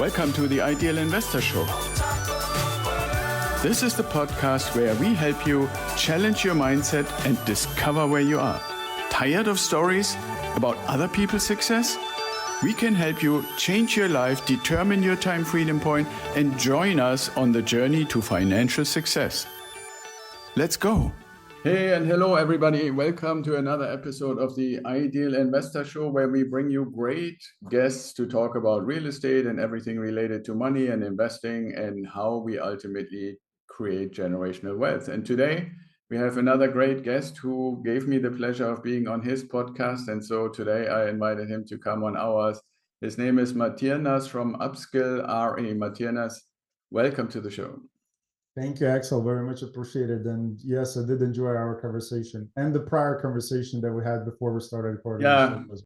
Welcome to the Ideal Investor Show. This is the podcast where we help you challenge your mindset and discover where you are. Tired of stories about other people's success? We can help you change your life, determine your time freedom point, and join us on the journey to financial success. Let's go. Hey and hello everybody. Welcome to another episode of the Ideal Investor Show, where we bring you great guests to talk about real estate and everything related to money and investing and how we ultimately create generational wealth. And today we have another great guest who gave me the pleasure of being on his podcast. And so today I invited him to come on ours. His name is Martynas from Upskill RE. Martynas, welcome to the show. Thank you, Axel. Very much appreciated. And yes, I did enjoy our conversation and the prior conversation that we had before we started recording.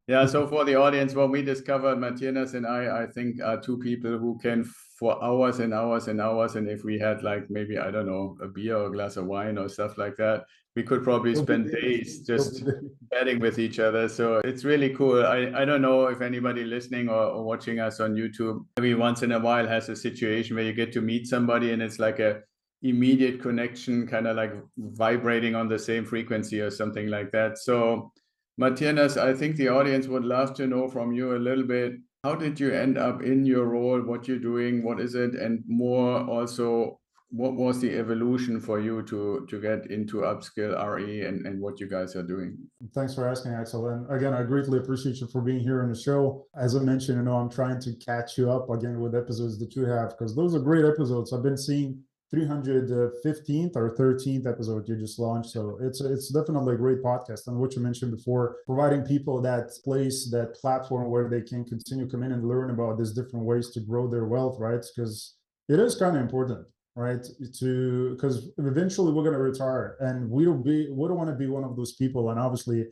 Yeah. So for the audience, what we discovered, Martynas and I think are two people who can for hours and hours and hours. And if we had like maybe, I don't know, a beer or a glass of wine or stuff like that, we could probably spend days just chatting with each other. So it's really cool. I don't know if anybody listening or watching us on YouTube, maybe once in a while has a situation where you get to meet somebody and it's like a immediate connection, kind of like vibrating on the same frequency or something like that. So Martynas, I think the audience would love to know from you a little bit, how did you end up in your role, what you're doing, what is it, and more also, what was the evolution for you to get into Upskill RE and what you guys are doing? Thanks for asking, Axel. And again, I greatly appreciate you for being here on the show. As I mentioned, I'm trying to catch you up again with episodes that you have, because those are great episodes. I've been seeing 315th or 13th episode you just launched. So it's definitely a great podcast. And what you mentioned before, providing people that place, that platform where they can continue come in and learn about these different ways to grow their wealth, right? Because it is kind of important, right? Because eventually we're going to retire and we don't want to be one of those people. And obviously,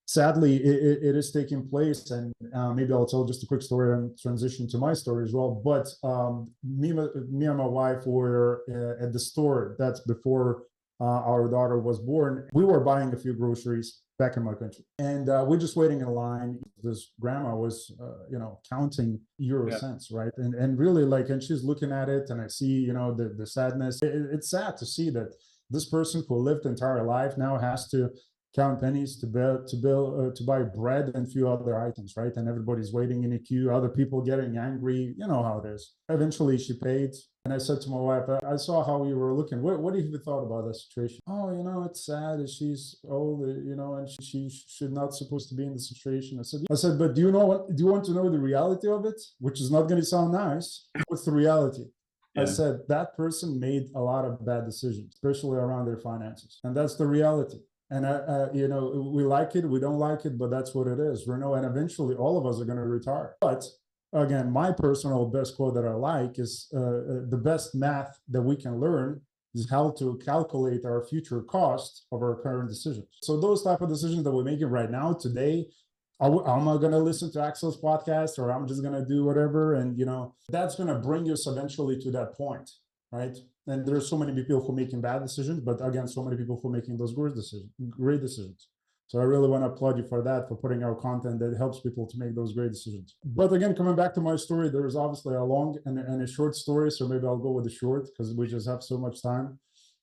sadly, it is taking place, and maybe I'll tell just a quick story and transition to my story as well. But me and my wife were at the store. That's before our daughter was born. We were buying a few groceries back in my country, and we're just waiting in line. This grandma was, counting euro cents, right? And really and she's looking at it, and I see, the sadness. It's sad to see that this person who lived the entire life now has to count pennies to buy bread and a few other items, right? And everybody's waiting in a queue, other people getting angry, you know how it is. Eventually she paid, and I said to my wife, I saw how you were looking. What do you thought about that situation? Oh, it's sad, she's old, and she should not supposed to be in the situation. I said, but do you want to know the reality of it? Which is not going to sound nice. What's the reality? Yeah. I said, that person made a lot of bad decisions, especially around their finances. And that's the reality. And, we like it, we don't like it, but that's what it is. And eventually all of us are going to retire. But again, my personal best quote that I like is the best math that we can learn is how to calculate our future cost of our current decisions. So those type of decisions that we're making right now, today, I'm not going to listen to Axel's podcast, or I'm just going to do whatever. And, that's going to bring us eventually to that point, right? And there's so many people who are making bad decisions, but again, so many people who are making those great decisions. So I really want to applaud you for that, for putting out content that helps people to make those great decisions. But again, coming back to my story, there is obviously a long and a short story. So maybe I'll go with the short because we just have so much time.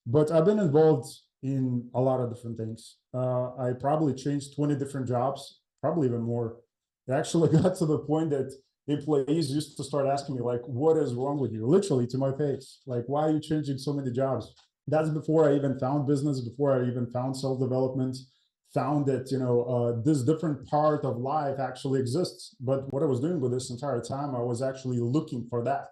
But I've been involved in a lot of different things. I probably changed 20 different jobs, probably even more. It actually got to the point that employees used to start asking me, what is wrong with you? Literally to my face. Why are you changing so many jobs? That's before I even found business, before I even found self-development, found that, this different part of life actually exists. But what I was doing with this entire time, I was actually looking for that.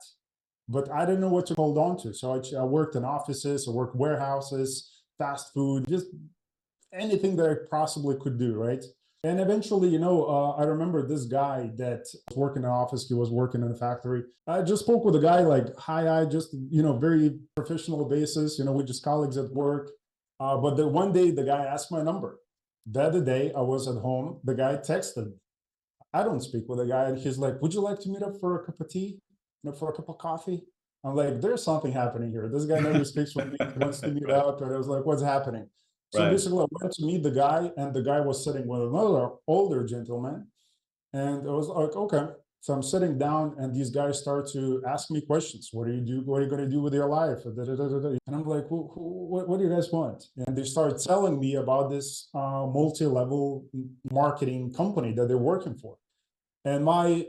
But I didn't know what to hold on to. So I worked in offices, I worked warehouses, fast food, just anything that I possibly could do, right? And eventually, I remember this guy that was working in an office. He was working in a factory. I just spoke with a guy hi, just, very professional basis. We're just colleagues at work. But then one day the guy asked my number. The other day I was at home. The guy texted. I don't speak with the guy. And he's like, would you like to meet up for a cup of tea? For a cup of coffee? I'm like, there's something happening here. This guy never speaks with me. He wants to meet up. And I was like, what's happening? So basically, I went to meet the guy, and the guy was sitting with another older gentleman. And I was like, okay, So I'm sitting down and these guys start to ask me questions. What do you do? What are you going to do with your life? And I'm like, what do you guys want? And they start telling me about this multi-level marketing company that they're working for. And my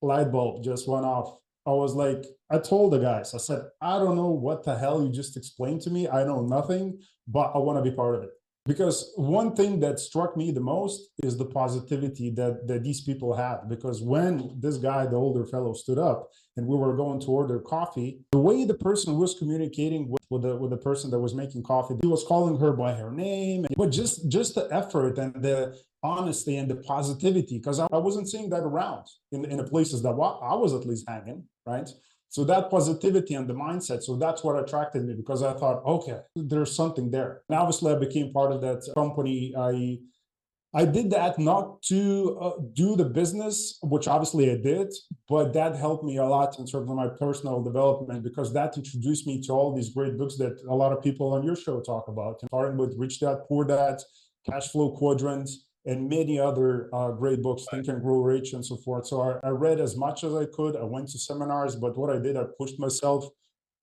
light bulb just went off. I was like, I told the guys, I said, I don't know what the hell you just explained to me. I know nothing, but I want to be part of it. Because one thing that struck me the most is the positivity that these people had. Because when this guy, the older fellow, stood up and we were going to order coffee, the way the person was communicating with the person that was making coffee, he was calling her by her name, but just the effort and the honesty and the positivity, because I wasn't seeing that around in the places that I was at least hanging, right? So that positivity and the mindset, so that's what attracted me, because I thought, okay, there's something there. And obviously I became part of that company. I did that not to do the business, which obviously I did, but that helped me a lot in terms of my personal development, because that introduced me to all these great books that a lot of people on your show talk about, starting with Rich Dad, Poor Dad, Cash Flow Quadrant, and many other great books, Think and Grow Rich and so forth. So I read as much as I could. I went to seminars, but what I did, I pushed myself,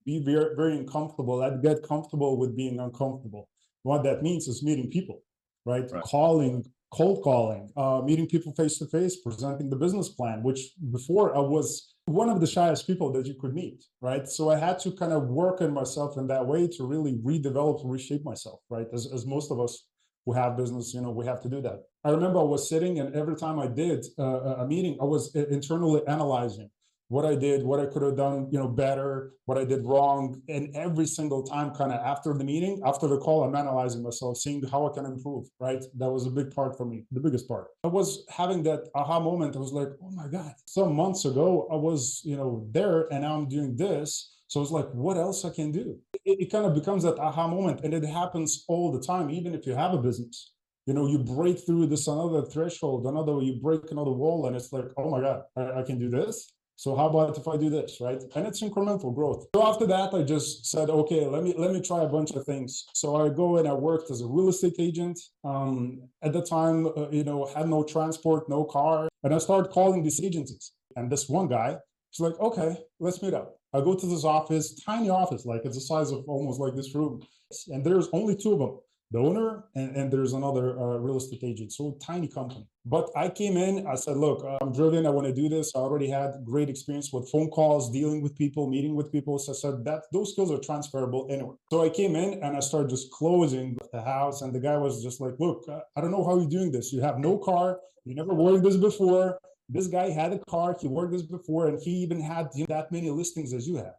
be very, very uncomfortable. I'd get comfortable with being uncomfortable. What that means is meeting people, right? Cold calling, meeting people face to face, presenting the business plan, which before I was one of the shyest people that you could meet, right? So I had to kind of work on myself in that way to really redevelop, reshape myself, right? As most of us who have business, we have to do that. I remember I was sitting, and every time I did a meeting, I was internally analyzing what I did, what I could have done, better, what I did wrong. And every single time, kind of after the meeting, after the call, I'm analyzing myself, seeing how I can improve, right? That was a big part for me, the biggest part. I was having that aha moment. I was like, oh my God, some months ago, I was, there, and now I'm doing this. So it's like, what else I can do? It kind of becomes that aha moment, and it happens all the time, even if you have a business. You break through this another threshold, you break another wall, and it's like, oh my God, I can do this. So how about if I do this, right? And it's incremental growth. So after that, I just said, okay, let me try a bunch of things. So I go and I worked as a real estate agent. At the time, had no transport, no car, and I started calling these agencies. And this one guy, he's like, okay, let's meet up. I go to this office, tiny office, like it's the size of almost like this room. And there's only two of them, the owner and there's another real estate agent. So tiny company. But I came in, I said, look, I'm driven. I want to do this. I already had great experience with phone calls, dealing with people, meeting with people. So I said that those skills are transferable anywhere. So I came in and I started just closing the house. And the guy was just like, look, I don't know how you're doing this. You have no car. You never worked this before. This guy had a car, he worked this before, and he even had that many listings as you have.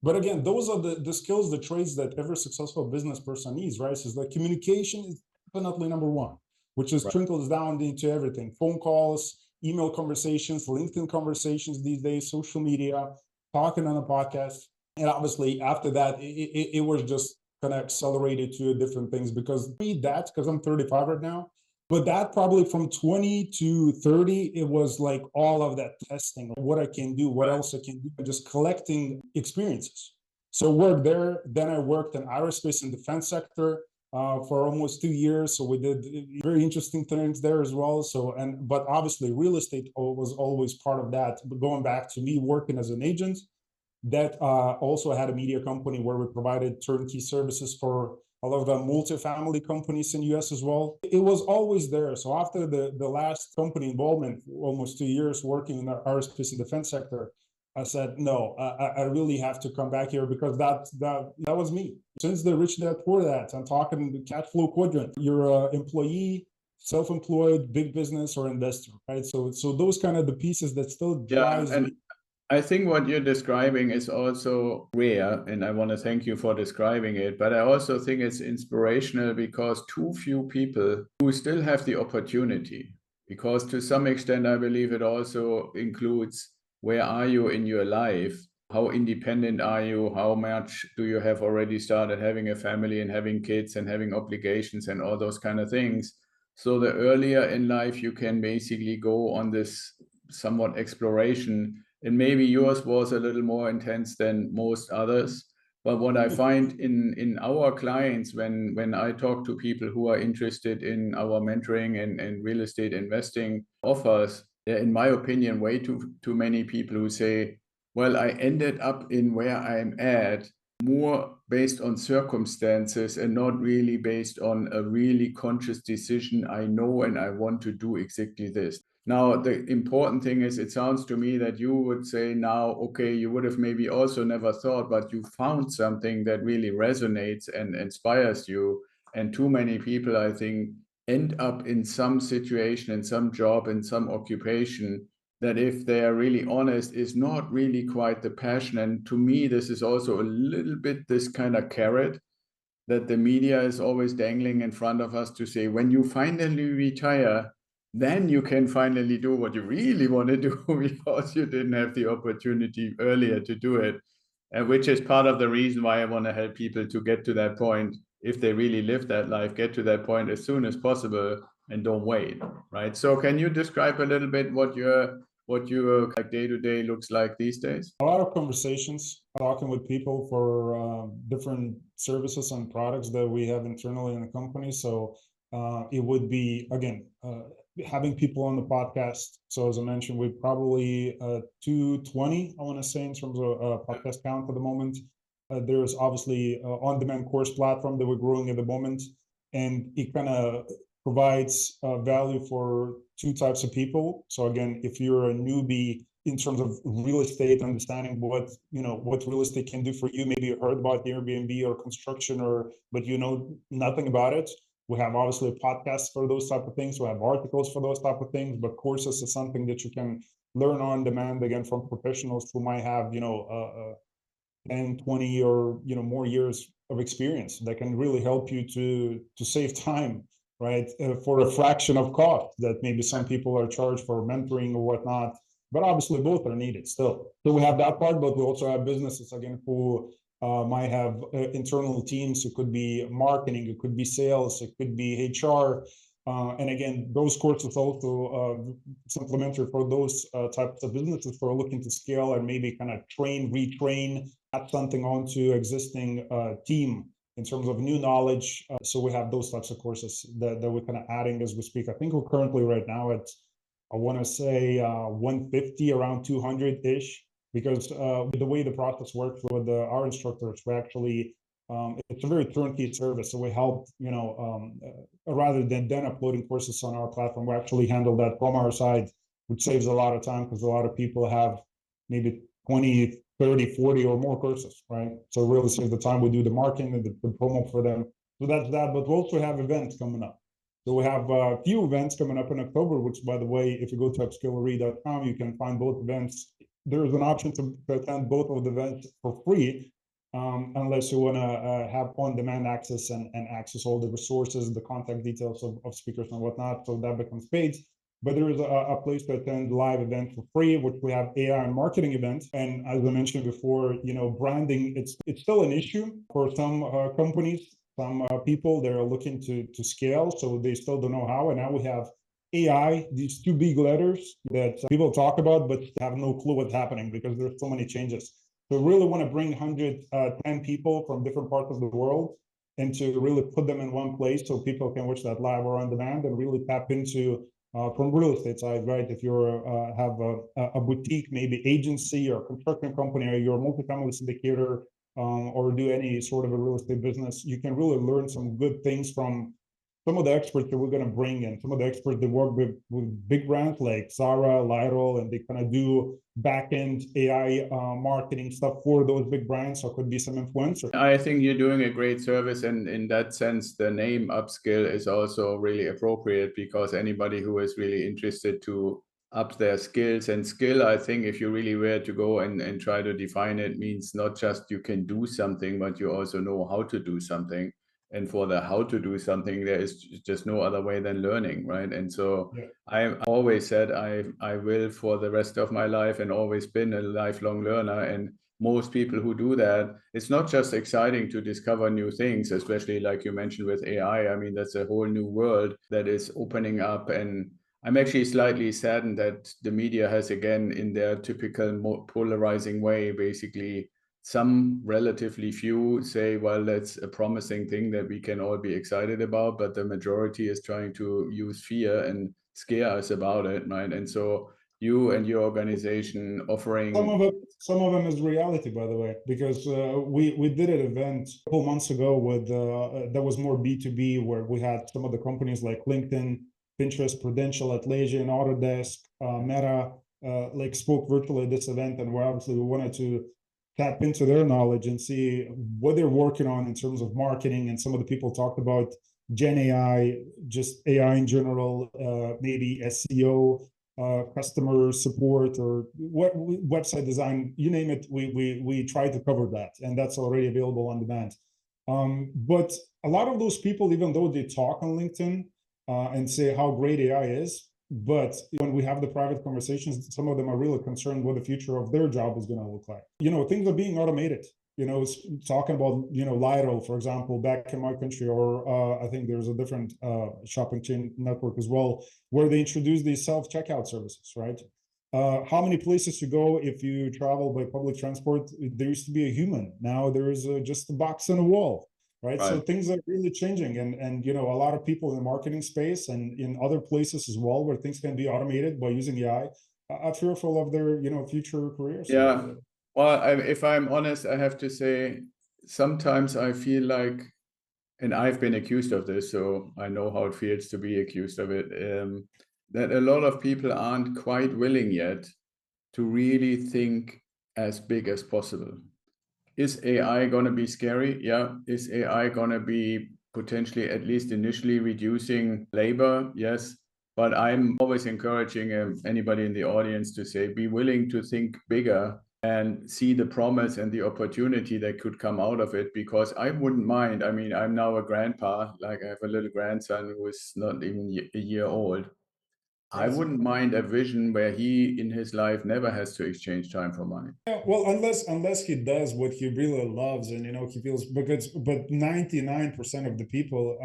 But again, those are the skills, the traits that every successful business person needs, right? So like communication is definitely number one, which is trickles down into everything. Phone calls, email conversations, LinkedIn conversations these days, social media, talking on a podcast. And obviously after that, it was just kind of accelerated to different things, because I'm 35 right now. But that probably from 20 to 30, it was like all of that testing, what I can do, what else I can do, just collecting experiences. So worked there. Then I worked in Aerospace and Defense sector for almost 2 years. So we did very interesting things there as well. But obviously real estate was always part of that. But going back to me working as an agent, that also had a media company where we provided turnkey services for a lot of the multifamily companies in the US as well. It was always there. So after the last company involvement, almost 2 years working in the aerospace and defense sector, I said, no, I really have to come back here, because that was me. Since the Rich Dad Poor Dad, I'm talking the cash flow quadrant. You're an employee, self-employed, big business, or investor, right? So those kind of the pieces that still drives me. I think what you're describing is also rare, and I want to thank you for describing it. But I also think it's inspirational, because too few people who still have the opportunity, because to some extent, I believe it also includes where are you in your life? How independent are you? How much do you have already started having a family and having kids and having obligations and all those kind of things? So the earlier in life you can basically go on this somewhat exploration. And maybe yours was a little more intense than most others. But what I find in our clients, when I talk to people who are interested in our mentoring and real estate investing offers, there are, in my opinion, way too many people who say, well, I ended up in where I'm at more based on circumstances and not really based on a really conscious decision. I know and I want to do exactly this. Now, the important thing is, it sounds to me that you would say now, okay, you would have maybe also never thought, but you found something that really resonates and inspires you. And too many people, I think, end up in some situation, in some job, in some occupation that, if they are really honest, is not really quite the passion. And to me, this is also a little bit this kind of carrot that the media is always dangling in front of us to say, when you finally retire, then you can finally do what you really want to do because you didn't have the opportunity earlier to do it. Which is part of the reason why I want to help people to get to that point. If they really live that life, get to that point as soon as possible and don't wait, right? So can you describe a little bit what your like day-to-day looks like these days? A lot of conversations, talking with people for different services and products that we have internally in the company. So it would be, again, having people on the podcast. So as I mentioned, we're probably 220, I want to say, in terms of podcast count at the moment. There's obviously on-demand course platform that we're growing at the moment, and it kind of provides value for two types of people. So again, if you're a newbie in terms of real estate, understanding what real estate can do for you, maybe you heard about Airbnb or construction, but you know nothing about it. We have obviously a podcast for those type of things. We have articles for those type of things, but courses is something that you can learn on demand, again, from professionals who might have 10, 20 or more years of experience that can really help you to save time, right? For a fraction of cost that maybe some people are charged for mentoring or whatnot. But obviously both are needed still. So we have that part, but we also have businesses, again, who might have internal teams. It could be marketing, it could be sales, it could be HR. And again, those courses also supplementary for those types of businesses who are looking to scale and maybe kind of train, retrain, add something onto existing team in terms of new knowledge. So we have those types of courses that we're kind of adding as we speak. I think we're currently right now at, I want to say 150, around 200-ish, because the way the process works with our instructors, we actually, it's a very turnkey service. So we help, rather than uploading courses on our platform, we actually handle that from our side, which saves a lot of time because a lot of people have maybe 20, 30, 40 or more courses, right? So really save the time. We do the marketing and the promo for them. So that's that, but we also have events coming up. So we have a few events coming up in October, which, by the way, if you go to upskillery.com, you can find both events. There is an option to attend both of the events for free, unless you want to have on-demand access and access all the resources, the contact details of speakers and whatnot. So that becomes paid. But there is a place to attend live event for free, which we have AI and marketing events. And as I mentioned before, branding, it's still an issue for some companies. Some people, they're looking to scale, so they still don't know how. And now we have AI, these two big letters that people talk about, but have no clue what's happening because there's so many changes. So we really want to bring 110 people from different parts of the world and to really put them in one place so people can watch that live or on demand and really tap into from real estate side, right? If you have a boutique, maybe agency or construction company, or you're a multifamily syndicator, or do any sort of a real estate business, you can really learn some good things from some of the experts that we're going to bring in. Some of the experts that work with big brands like Zara, Lidl, and they kind of do back-end AI marketing stuff for those big brands. So it could be some influencers. I think you're doing a great service, and in that sense, the name Upskill is also really appropriate because anybody who is really interested to up their skills, and skill, I think if you really were to go and try to define it, means not just you can do something, but you also know how to do something. And for the how to do something, there is just no other way than learning, right? And so yeah. I always said I will for the rest of my life, and always been a lifelong learner. And most people who do that, it's not just exciting to discover new things, especially like you mentioned with AI. I mean, that's a whole new world that is opening up. And I'm actually slightly saddened that the media has, again, in their typical polarizing way, basically some relatively few say, well, that's a promising thing that we can all be excited about, but the majority is trying to use fear and scare us about it, right? And so you and your organization offering? Some of them is reality, by the way, because we did an event a couple months ago with that was more B2B, where we had some of the companies like LinkedIn, Pinterest, Prudential, Atlassian, Autodesk, Meta, like spoke virtually at this event, and we wanted to tap into their knowledge and see what they're working on in terms of marketing. And some of the people talked about Gen AI, just AI in general, maybe SEO, customer support, or what website design, you name it. We try to cover that, and that's already available on demand. But a lot of those people, even though they talk on LinkedIn and say how great AI is, but when we have the private conversations, some of them are really concerned what the future of their job is going to look like. Things are being automated. Talking about, Lidl, for example, back in my country, or I think there's a different shopping chain network as well, where they introduced these self-checkout services, right? How many places you go if you travel by public transport? There used to be a human. Now there is just a box on a wall. Right. So things are really changing, and a lot of people in the marketing space and in other places as well, where things can be automated by using AI, are fearful of their future careers. Yeah. Well, if I'm honest, I have to say sometimes I feel like, and I've been accused of this, so I know how it feels to be accused of it, that a lot of people aren't quite willing yet to really think as big as possible. Is AI going to be scary? Yeah. Is AI going to be potentially, at least initially, reducing labor? Yes. But I'm always encouraging anybody in the audience to say, be willing to think bigger and see the promise and the opportunity that could come out of it, because I wouldn't mind. I mean, I'm now a grandpa, like I have a little grandson who is not even a year old. I wouldn't mind a vision where he in his life never has to exchange time for money. Yeah, well, unless he does what he really loves, and he feels, but 99% of the people,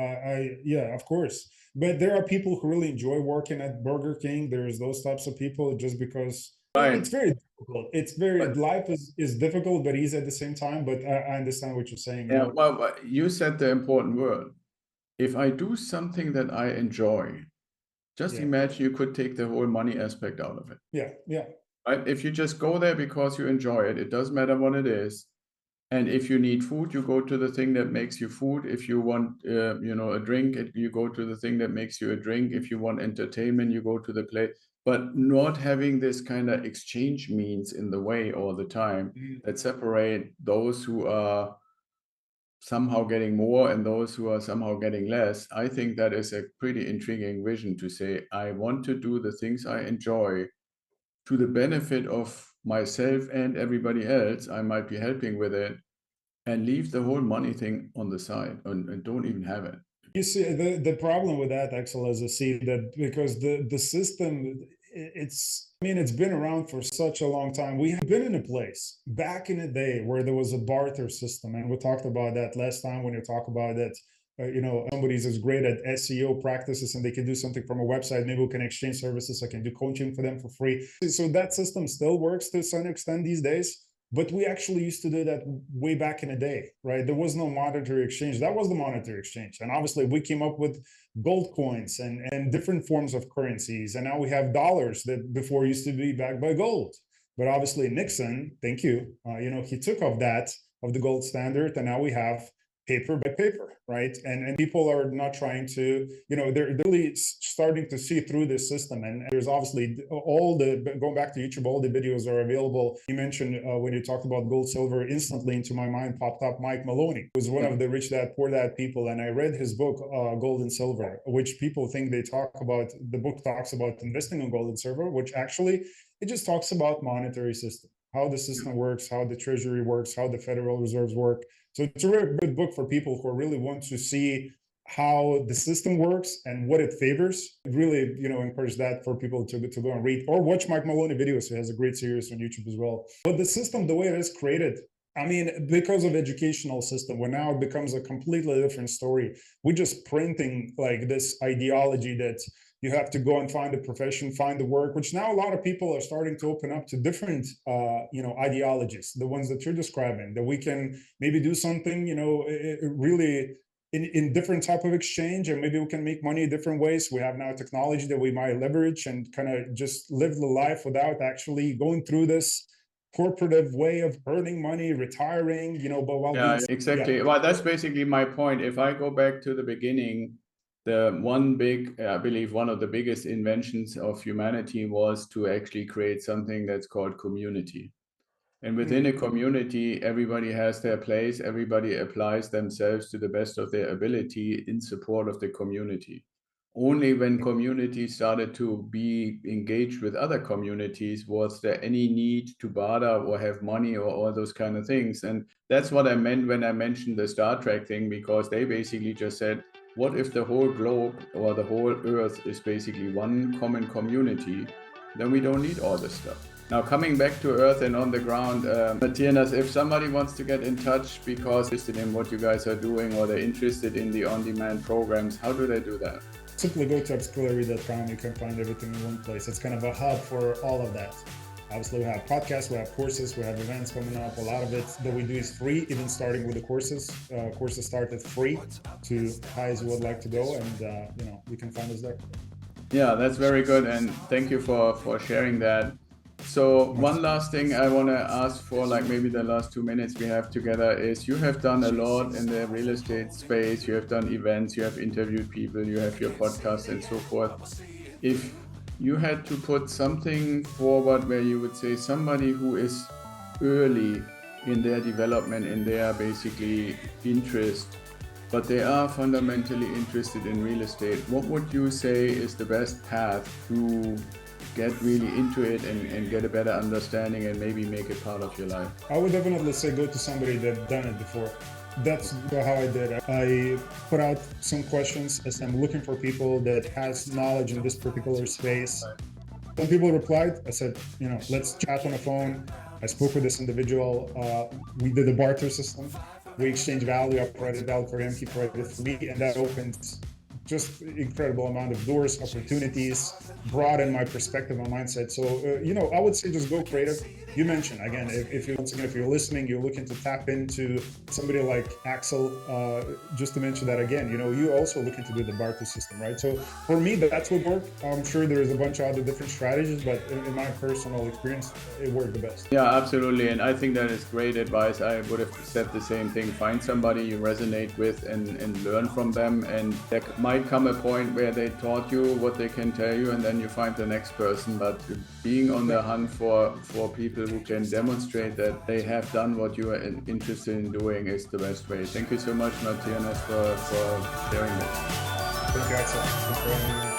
yeah, of course. But there are people who really enjoy working at Burger King. There's those types of people, just because it's very difficult. Life is difficult but easy at the same time. But I understand what you're saying. Yeah, well, you said the important word. If I do something that I enjoy, just imagine you could take the whole money aspect out of it. Yeah. Right? If you just go there because you enjoy it, it doesn't matter what it is. And if you need food, you go to the thing that makes you food. If you want, a drink, you go to the thing that makes you a drink. If you want entertainment, you go to the play. But not having this kind of exchange means in the way all the time that separate those who are somehow getting more and those who are somehow getting less. I think that is a pretty intriguing vision to say, I want to do the things I enjoy to the benefit of myself and everybody else I might be helping with it, and leave the whole money thing on the side and don't even have it. You see, the problem with that, Axel, is that because the system, it's been around for such a long time. We have been in a place back in the day where there was a barter system, and we talked about that last time when you talk about that. Somebody's as great at SEO practices and they can do something from a website. Maybe we can exchange services. I can do coaching for them for free. So that system still works to some extent these days. But we actually used to do that way back in the day, right? There was no monetary exchange. That was the monetary exchange. And obviously we came up with gold coins and different forms of currencies. And now we have dollars that before used to be backed by gold. But obviously Nixon, thank you, he took off that of the gold standard, and now we have paper by paper, right? And people are not trying to, they're really starting to see through this system. And there's obviously going back to YouTube, all the videos are available. You mentioned when you talked about gold, silver, instantly into my mind popped up Mike Maloney, who was one of the rich dad, poor dad people. And I read his book, Gold and Silver, which people think the book talks about investing in gold and silver, which actually, it just talks about monetary system, how the system works, how the treasury works, how the Federal Reserves work. So it's a really good book for people who really want to see how the system works and what it favors. Really, encourage that for people to go and read or watch Mike Maloney videos. He has a great series on YouTube as well. But the system, the way it is created, because of educational system, where now it becomes a completely different story. We're just printing like this ideology that you have to go and find a profession, find the work, which now a lot of people are starting to open up to different, ideologies, the ones that you're describing, that we can maybe do something, really in different type of exchange, and maybe we can make money different ways. We have now technology that we might leverage and kind of just live the life without actually going through this corporative way of earning money, retiring, but while exactly. Well, that's basically my point. If I go back to the beginning, I believe one of the biggest inventions of humanity was to actually create something that's called community. And within a community, everybody has their place, everybody applies themselves to the best of their ability in support of the community. Only when communities started to be engaged with other communities was there any need to barter or have money or all those kind of things. And that's what I meant when I mentioned the Star Trek thing, because they basically just said, what if the whole globe or the whole earth is basically one common community? Then we don't need all this stuff. Now, coming back to earth and on the ground, Martynas, if somebody wants to get in touch because they're interested in what you guys are doing or they're interested in the on-demand programs, how do they do that? Simply go to upskillery.com. You can find everything in one place. It's kind of a hub for all of that. Obviously, we have podcasts, we have courses, we have events coming up. A lot of it that we do is free, even starting with the courses. Courses start at free to high as you would like to go, and you can find us there. Yeah, that's very good, and thank you for sharing that. So one last thing I want to ask for, like maybe the last 2 minutes we have together, is you have done a lot in the real estate space. You have done events, you have interviewed people, you have your podcast and so forth. If you had to put something forward where you would say somebody who is early in their development, in their basically interest, but they are fundamentally interested in real estate, what would you say is the best path to get really into it and get a better understanding and maybe make it part of your life? I would definitely say go to somebody that's done it before. That's how I did it. I put out some questions as I'm looking for people that has knowledge in this particular space. Some people replied. I said, let's chat on the phone. I spoke with this individual. We did a barter system. We exchanged value. I provided value for him. He provided for me, and that opened just incredible amount of doors, opportunities, broaden my perspective and mindset. So, I would say just go creative. You mentioned, again, if you're listening, you're looking to tap into somebody like Axel, just to mention that again, you're also looking to do the barter system, right? So for me, that's what worked. I'm sure there's a bunch of other different strategies, but in my personal experience, it worked the best. Yeah, absolutely. And I think that is great advice. I would have said the same thing. Find somebody you resonate with and learn from them. And there might come a point where they taught you what they can tell you, and then you find the next person. But being on the hunt for people who can demonstrate that they have done what you are interested in doing is the best way. Thank you so much, Martynas, for sharing this. Thank you, Axel.